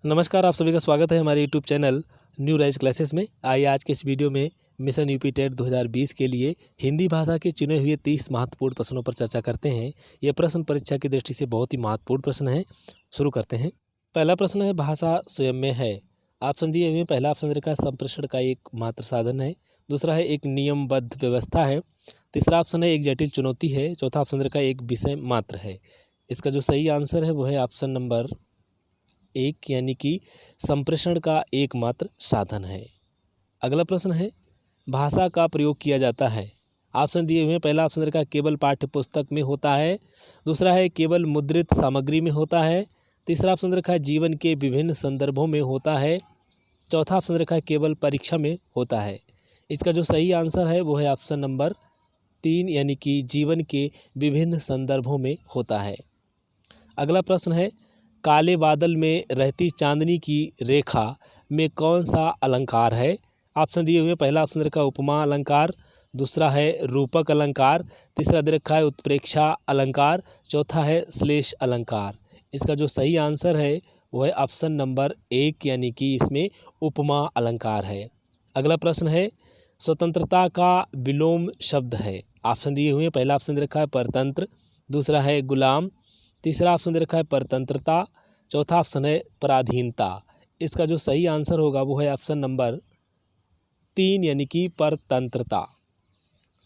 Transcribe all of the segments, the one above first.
नमस्कार, आप सभी का स्वागत है हमारे YouTube channel new rise classes में। आइए आज के इस वीडियो में मिशन यूपी टेट 2020 के लिए हिंदी भाषा के चुने हुए 30 महत्वपूर्ण प्रश्नों पर चर्चा करते हैं। ये प्रश्न परीक्षा की दृष्टि से बहुत ही महत्वपूर्ण प्रश्न है। शुरू करते हैं। पहला प्रश्न है, भाषा स्वयं में है। ऑप्शन दिए हुए, पहला ऑप्शन का संप्रेषण का एक मात्र साधन है। दूसरा है एक नियमबद्ध व्यवस्था है। तीसरा ऑप्शन है एक जटिल चुनौती है। चौथा ऑप्शन का एक विषय मात्र है। इसका जो सही आंसर है वो है ऑप्शन नंबर 1 यानी कि संप्रेषण का एकमात्र साधन है। अगला प्रश्न है, भाषा का प्रयोग किया जाता है। ऑप्शन दिए हुए हैं, पहला ऑप्शन का केवल पाठ्य पुस्तक में होता है। दूसरा है केवल मुद्रित सामग्री में होता है। तीसरा ऑप्शन रखा है जीवन के विभिन्न संदर्भों में होता है। चौथा ऑप्शन रखा है केवल परीक्षा में होता है। इसका जो सही आंसर है वो है ऑप्शन नंबर 3 यानी कि जीवन के विभिन्न संदर्भों में होता है। अगला प्रश्न है, काले बादल में रहती चांदनी की रेखा में कौन सा अलंकार है। ऑप्शन दिए हुए, पहला ऑप्शन रखा है उपमा अलंकार। दूसरा है रूपक अलंकार। तीसरा दे रखा है उत्प्रेक्षा अलंकार। चौथा है श्लेष अलंकार। इसका जो सही आंसर है वो है ऑप्शन नंबर 1 यानी कि इसमें उपमा अलंकार है। अगला प्रश्न है, स्वतंत्रता का विलोम शब्द है। ऑप्शन दिए हुए, पहला ऑप्शन रखा है परतंत्र। दूसरा है गुलाम। तीसरा ऑप्शन दे रखा है परतंत्रता। चौथा ऑप्शन है पराधीनता। इसका जो सही आंसर होगा वो है ऑप्शन नंबर 3 यानी कि परतंत्रता।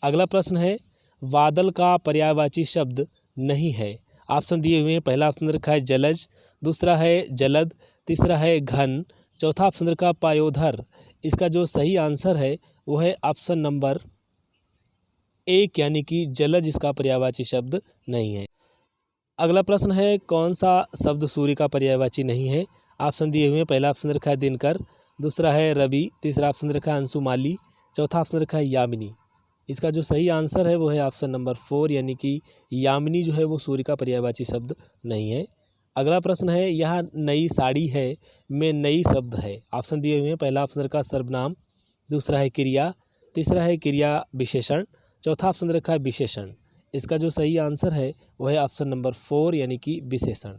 अगला प्रश्न है, बादल का पर्यायवाची शब्द नहीं है। ऑप्शन दिए हुए हैं, पहला ऑप्शन रखा है जलज। दूसरा है जलद। तीसरा है घन। चौथा ऑप्शन रखा है पायोधर। इसका जो सही आंसर है वो है ऑप्शन नंबर 1 यानी कि जलज इसका पर्यायवाची शब्द नहीं है। अगला प्रश्न है, कौन सा शब्द सूर्य का पर्यायवाची नहीं है। ऑप्शन दिए हुए हैं, पहला ऑप्शन रखा है दिनकर। दूसरा है रवि। तीसरा ऑप्शन रखा है अंशुमाली। चौथा ऑप्शन रखा है यामिनी। इसका जो सही आंसर है वो है ऑप्शन नंबर 4 यानी कि यामिनी जो है वो सूर्य का पर्यायवाची शब्द नहीं है। अगला प्रश्न है, यह नई साड़ी है में नई शब्द है। ऑप्शन दिए हुए हैं, पहला ऑप्शन रखा सर्वनाम। दूसरा है क्रिया। तीसरा है क्रिया विशेषण। चौथा ऑप्शन रखा है विशेषण। इसका जो सही आंसर है वो है ऑप्शन नंबर 4 यानी कि विशेषण।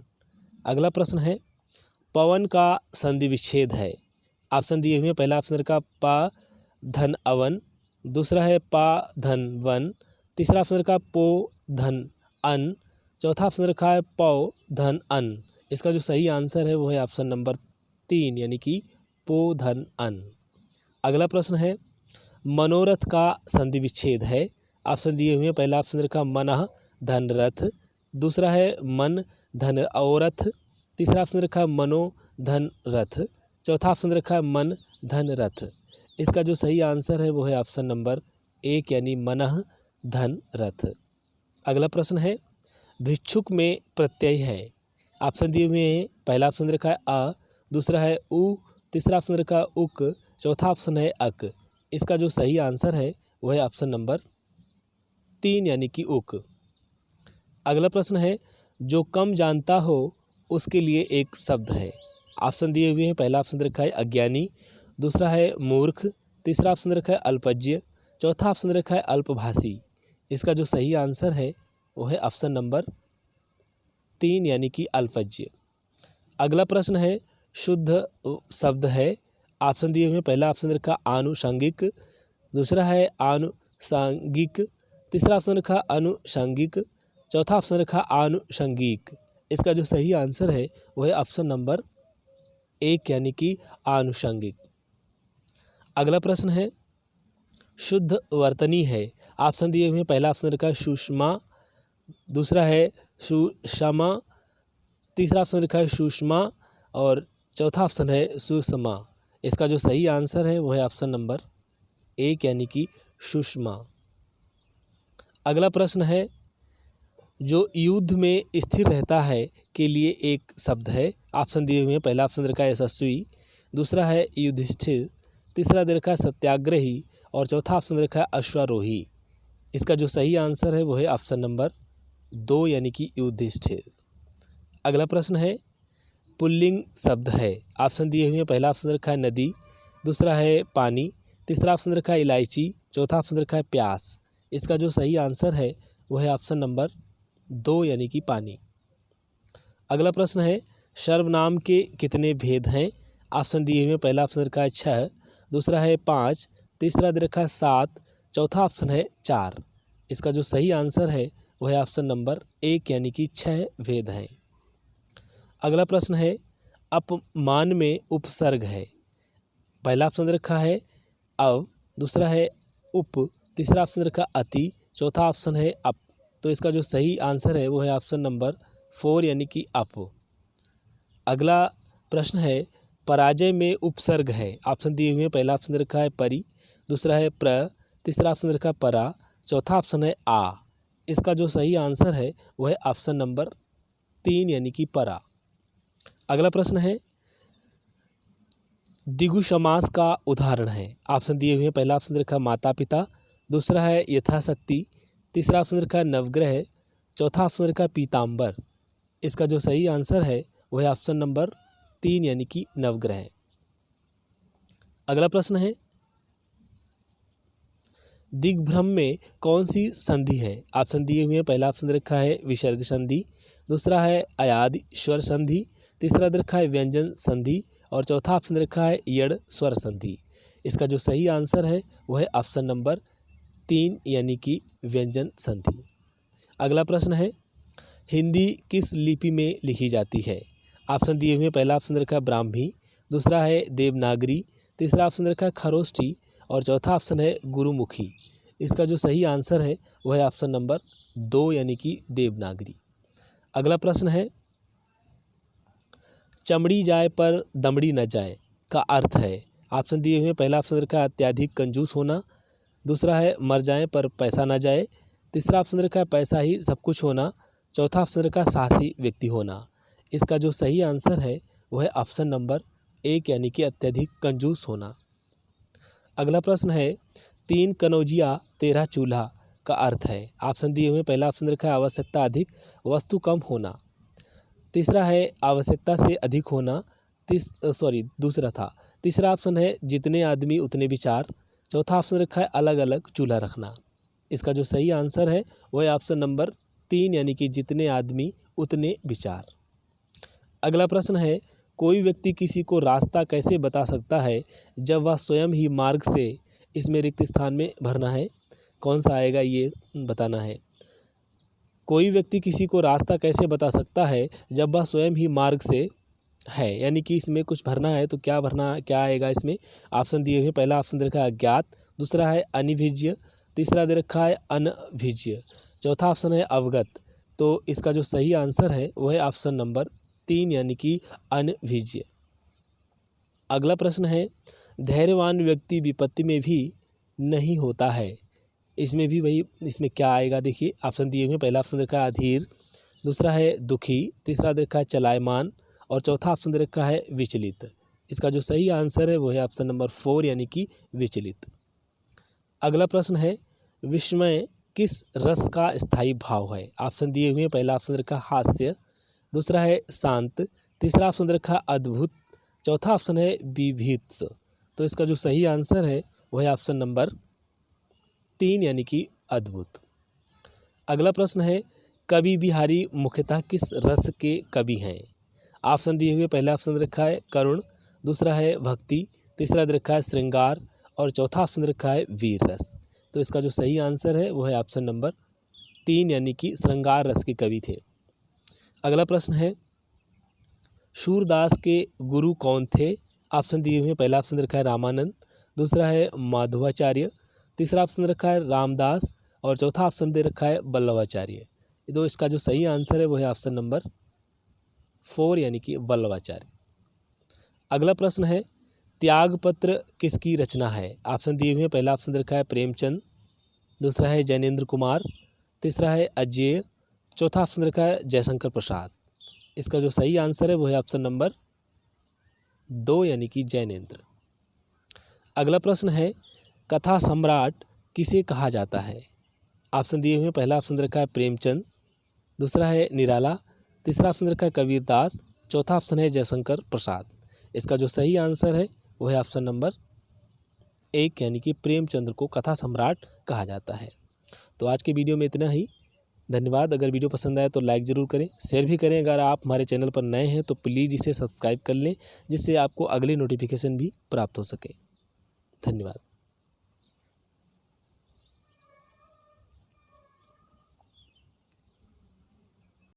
अगला प्रश्न है, पवन का संधि विच्छेद है। ऑप्शन दिए हुए हैं, पहला ऑप्शन का पा धन अवन। दूसरा है पा धन वन। तीसरा ऑप्शन का पो धन अन। चौथा ऑप्शन रखा है पौ धन अन। इसका जो सही आंसर है वो है ऑप्शन नंबर 3 यानी कि पो धन अन। अगला प्रश्न है, मनोरथ का संधि विच्छेद है। ऑप्शन दिए हुए हैं, पहला ऑप्शन रखा मनः धन रथ। दूसरा है मन धन औरथ। तीसरा ऑप्शन रखा मनो धन रथ। चौथा ऑप्शन रखा है मन धन रथ। इसका जो सही आंसर है वो है ऑप्शन नंबर 1 यानी मनः धन रथ। अगला प्रश्न है, भिक्षुक में प्रत्यय है। ऑप्शन दिए हुए हैं, पहला ऑप्शन रखा है अ। दूसरा है उ। तीसरा ऑप्शन रखा है उक। चौथा ऑप्शन है अक। इसका जो सही आंसर है वो है ऑप्शन नंबर 3 यानी कि उक। अगला प्रश्न है, जो कम जानता हो उसके लिए एक शब्द है। ऑप्शन दिए हुए हैं, पहला ऑप्शन रखा है अज्ञानी। दूसरा है मूर्ख। तीसरा ऑप्शन रखा है अल्पज्ञ। चौथा ऑप्शन रखा है अल्पभाषी। इसका जो सही आंसर है वो है ऑप्शन नंबर 3 यानी कि अल्पज्ञ। अगला प्रश्न है, शुद्ध शब्द है। ऑप्शन दिए हुए हैं, पहला ऑप्शन रखा आनुषंगिक। दूसरा है आनुषंगिक। तीसरा ऑप्शन रखा अनुषंगिक। चौथा ऑप्शन रखा आनुषंगिक। इसका जो सही आंसर है वो है ऑप्शन नंबर 1 यानी कि आनुषंगिक। अगला प्रश्न है, शुद्ध वर्तनी है। ऑप्शन दिए हुए हैं, पहला ऑप्शन रखा सुषमा। दूसरा है सुषमा। तीसरा ऑप्शन रखा है सुषमा और चौथा ऑप्शन है सुषमा। इसका जो सही आंसर है वो है ऑप्शन नंबर 1 यानी कि सुषमा। अगला प्रश्न है, जो युद्ध में स्थिर रहता है के लिए एक शब्द है। ऑप्शन दिए हुए हैं, पहला ऑप्शन रखा है यशस्वी। दूसरा है युधिष्ठिर। तीसरा दे रखा है सत्याग्रही और चौथा ऑप्शन रखा है अश्वारोही। इसका जो सही आंसर है वो है ऑप्शन नंबर 2 यानी कि युधिष्ठिर। अगला प्रश्न है, पुल्लिंग शब्द है। ऑप्शन दिए हुए हैं, पहला ऑप्शन रखा है नदी। दूसरा है पानी। तीसरा ऑप्शन रखा है इलायची। चौथा ऑप्शन रखा है प्यास। इसका जो सही आंसर है वो है ऑप्शन नंबर 2 यानी कि पानी। अगला प्रश्न है, सर्वनाम के कितने भेद हैं? ऑप्शन दिए हुए पहला ऑप्शन रखा है 6, दूसरा है 5, तीसरा दे रखा है 7, चौथा ऑप्शन है 4। इसका जो सही आंसर है वह है ऑप्शन नंबर 1 यानी कि 6 भेद हैं। अगला प्रश्न है अपमान में उपसर्ग है। पहला ऑप्शन रखा है अव, दूसरा है उप, तीसरा ऑप्शन रखा अति, चौथा ऑप्शन है अप। तो इसका जो सही आंसर है वो है ऑप्शन नंबर 4 यानी कि अप। अगला प्रश्न है पराजय में उपसर्ग है। ऑप्शन दिए हुए पहला ऑप्शन रखा है परि, दूसरा है प्र, तीसरा ऑप्शन रखा है परा, चौथा ऑप्शन है आ। इसका जो सही आंसर है वह है ऑप्शन नंबर 3 यानी कि परा। अगला प्रश्न है द्विगु समास का उदाहरण है। ऑप्शन दिए हुए पहला ऑप्शन रखा माता पिता, दूसरा है यथाशक्ति, तीसरा ऑप्शन रखा है नवग्रह, चौथा ऑप्शन रखा है पीताम्बर। इसका जो सही आंसर है वह है ऑप्शन नंबर 3 यानी कि नवग्रह। अगला प्रश्न है दिग्भ्रम में कौन सी संधि है? ऑप्शन दिए हुए पहला ऑप्शन रखा है विसर्ग संधि, दूसरा है अयादि स्वर संधि, तीसरा रखा है व्यंजन संधि और चौथा ऑप्शन रखा है यड़ स्वर संधि। इसका जो सही आंसर है वह है ऑप्शन नंबर 3 यानी कि व्यंजन संधि। अगला प्रश्न है हिंदी किस लिपि में लिखी जाती है? ऑप्शन दिए हुए पहला ऑप्शन रखा है ब्राह्मी, दूसरा है देवनागरी, तीसरा ऑप्शन रखा है खरोष्ठी और चौथा ऑप्शन है गुरुमुखी। इसका जो सही आंसर है वह है ऑप्शन नंबर 2 यानी कि देवनागरी। अगला प्रश्न है चमड़ी जाए पर दमड़ी न जाए का अर्थ है। ऑप्शन दिए हुए पहला ऑप्शन रखा है अत्यधिक कंजूस होना, दूसरा है मर जाए पर पैसा न जाए, तीसरा ऑप्शन रखा है पैसा ही सब कुछ होना, चौथा ऑप्शन रखा है साहसी व्यक्ति होना। इसका जो सही आंसर है वह है ऑप्शन नंबर 1 यानी कि अत्यधिक कंजूस होना। अगला प्रश्न है 3 कनौजिया 13 चूल्हा का अर्थ है। ऑप्शन दिए हुए पहला ऑप्शन रखा है आवश्यकता अधिक वस्तु कम होना, तीसरा है आवश्यकता से अधिक होना, तीसरा ऑप्शन है जितने आदमी उतने विचार, चौथा ऑप्शन रखा है अलग अलग चूल्हा रखना। इसका जो सही आंसर है वह है ऑप्शन नंबर 3 यानी कि जितने आदमी उतने विचार। अगला प्रश्न है कोई व्यक्ति किसी को रास्ता कैसे बता सकता है जब वह स्वयं ही मार्ग से इसमें रिक्त स्थान में भरना है? कौन सा आएगा ये बताना है। कोई व्यक्ति किसी को रास्ता कैसे बता सकता है जब वह स्वयं ही मार्ग से है, यानी कि इसमें कुछ भरना है तो क्या आएगा इसमें? ऑप्शन दिए हुए पहला ऑप्शन रखा है अज्ञात, दूसरा है अनिभिज्य, तीसरा दे रखा है अनभिज्य, चौथा ऑप्शन है अवगत। तो इसका जो सही आंसर है वह है ऑप्शन नंबर 3 यानी कि अनभिज्य। अगला प्रश्न है धैर्यवान व्यक्ति विपत्ति में भी नहीं होता है। इसमें क्या आएगा देखिए। ऑप्शन दिए हुए पहला ऑप्शन रखा है अधीर, दूसरा है दुखी, तीसरा दे रखा है चलायमान और चौथा ऑप्शन दे रखा है विचलित। इसका जो सही आंसर है वो है ऑप्शन नंबर 4 यानी कि विचलित। अगला प्रश्न है विस्मय किस रस का स्थायी भाव है? ऑप्शन दिए हुए पहला ऑप्शन रखा हास्य, दूसरा है शांत, तीसरा ऑप्शन रखा अद्भुत, चौथा ऑप्शन है विभीत्स। तो इसका जो सही आंसर है वह है ऑप्शन नंबर 3 यानी कि अद्भुत। अगला प्रश्न है कवि बिहारी मुख्यतः किस रस के कवि हैं? ऑप्शन दिए हुए पहला ऑप्शन रखा है करुण, दूसरा है भक्ति, तीसरा रखा है श्रृंगार और चौथा ऑप्शन रखा है वीर रस। तो इसका जो सही आंसर है वह है ऑप्शन नंबर 3 यानी कि श्रृंगार रस के कवि थे। अगला प्रश्न है सूरदास के गुरु कौन थे? ऑप्शन दिए हुए पहला ऑप्शन रखा है रामानंद, दूसरा है माधवाचार्य, तीसरा ऑप्शन रखा है रामदास और चौथा ऑप्शन दे रखा है वल्लभाचार्य। तो इसका जो सही आंसर है वो है ऑप्शन नंबर 4 यानी कि वल्लभाचार्य। अगला प्रश्न है त्यागपत्र किसकी रचना है? ऑप्शन दिए हुए पहला ऑप्शन रखा है प्रेमचंद, दूसरा है जैनेन्द्र कुमार, तीसरा है अजय, चौथा ऑप्शन रखा है जयशंकर प्रसाद। इसका जो सही आंसर है वो है ऑप्शन नंबर 2 यानी कि जैनेन्द्र। अगला प्रश्न है कथा सम्राट किसे कहा जाता है? ऑप्शन दिए हुए पहला ऑप्शन रखा है प्रेमचंद, दूसरा है निराला, तीसरा ऑप्शन रखा है कबीरदास, चौथा ऑप्शन है जयशंकर प्रसाद। इसका जो सही आंसर है वो है ऑप्शन नंबर 1 यानी कि प्रेमचंद को कथा सम्राट कहा जाता है। तो आज के वीडियो में इतना ही। धन्यवाद। अगर वीडियो पसंद आए तो लाइक ज़रूर करें, शेयर भी करें। अगर आप हमारे चैनल पर नए हैं तो प्लीज़ इसे सब्सक्राइब कर लें, जिससे आपको अगली नोटिफिकेशन भी प्राप्त हो सके। धन्यवाद।